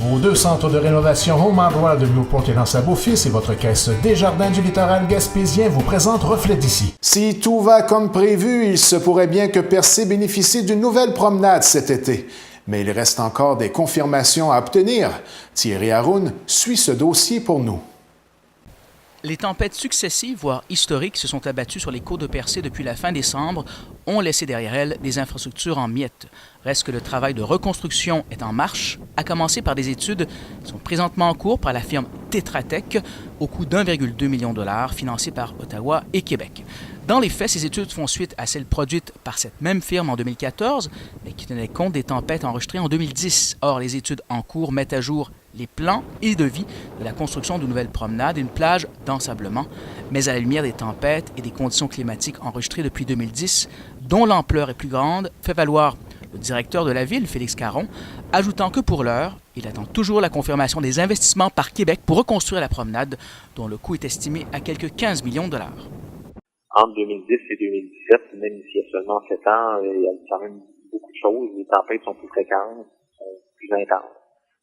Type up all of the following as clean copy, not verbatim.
Vos 2 centres de rénovation Home Hardware de Newport et L'Anse-à-Beaufils et votre caisse Desjardins du littoral gaspésien vous présentent Reflet d'ici. Si tout va comme prévu, il se pourrait bien que Percé bénéficie d'une nouvelle promenade cet été. Mais il reste encore des confirmations à obtenir. Thierry Haroun suit ce dossier pour nous. Les tempêtes successives, voire historiques, qui se sont abattues sur les côtes de Percé depuis la fin décembre ont laissé derrière elles des infrastructures en miettes. Reste que le travail de reconstruction est en marche, à commencer par des études qui sont présentement en cours par la firme Tetra Tech au coût d'1,2 million de dollars financées par Ottawa et Québec. Dans les faits, ces études font suite à celles produites par cette même firme en 2014, mais qui tenaient compte des tempêtes enregistrées en 2010. Or, les études en cours mettent à jour les plans et devis de la construction d'une nouvelle promenade et une plage d'ensablement, mais à la lumière des tempêtes et des conditions climatiques enregistrées depuis 2010, dont l'ampleur est plus grande, fait valoir le directeur de la ville, Félix Caron, ajoutant que pour l'heure, il attend toujours la confirmation des investissements par Québec pour reconstruire la promenade, dont le coût est estimé à quelques 15 millions de dollars. Entre 2010 et 2017, même s'il y a seulement 7 ans, il y a quand même beaucoup de choses. Les tempêtes sont plus fréquentes, sont plus intenses.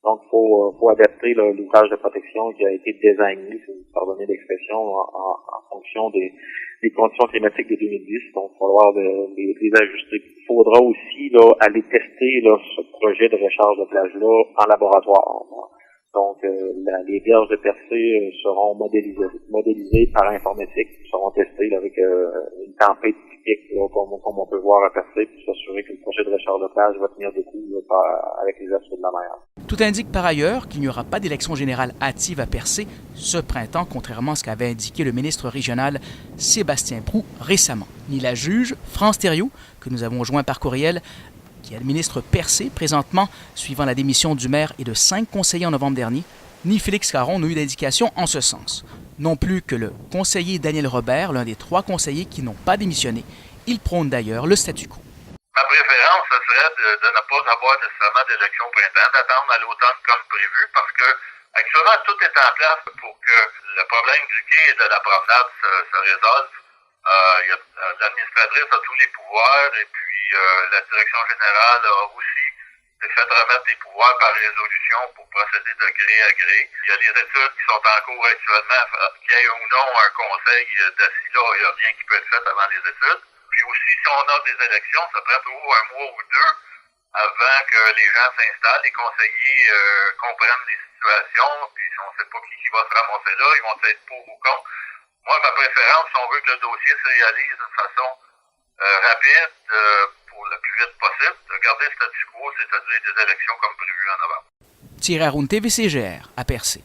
Donc, faut adapter l'ouvrage de protection qui a été designé, si vous pardonnez l'expression, en fonction des conditions climatiques de 2010. Donc, il va falloir les ajuster. Il faudra aussi aller tester ce projet de recharge de plage-là en laboratoire. Donc, les vierges de Percé seront modélisées par informatique, seront testées avec une tempête typique, comme on peut voir à Percé, pour s'assurer que le projet de recharge de plage va tenir debout avec les assauts de la mer. Tout indique par ailleurs qu'il n'y aura pas d'élection générale hâtive à Percé ce printemps, contrairement à ce qu'avait indiqué le ministre régional Sébastien Proulx récemment. Ni la juge France Thériault, que nous avons joint par courriel, qui administre Percé présentement, suivant la démission du maire et de 5 conseillers en novembre dernier, ni Félix Caron n'ont eu d'indication en ce sens. Non plus que le conseiller Daniel Robert, l'un des 3 conseillers qui n'ont pas démissionné. Il prône d'ailleurs le statu quo. Ma préférence, ce serait de ne pas avoir nécessairement d'élection au printemps, d'attendre à l'automne comme prévu, parce que actuellement, tout est en place pour que le problème du quai et de la promenade se résolve. L'administratrice a tous les pouvoirs et puis la direction générale a aussi fait remettre des pouvoirs par résolution pour procéder de gré à gré. Il y a les études qui sont en cours actuellement, qu'il y ait ou non un conseil d'assis là, il n'y a rien qui peut être fait avant les études. Puis aussi, si on a des élections, ça prend toujours un mois ou 2 avant que les gens s'installent, les conseillers comprennent les situations, puis si on ne sait pas qui va se ramasser là, ils vont être pour ou contre. Moi, ma préférence, si on veut que le dossier se réalise d'une façon rapide, pour le plus vite possible, de garder le statu quo, c'est-à-dire des élections comme prévu en novembre. Thierry Haroun, TVCGR, à Percé.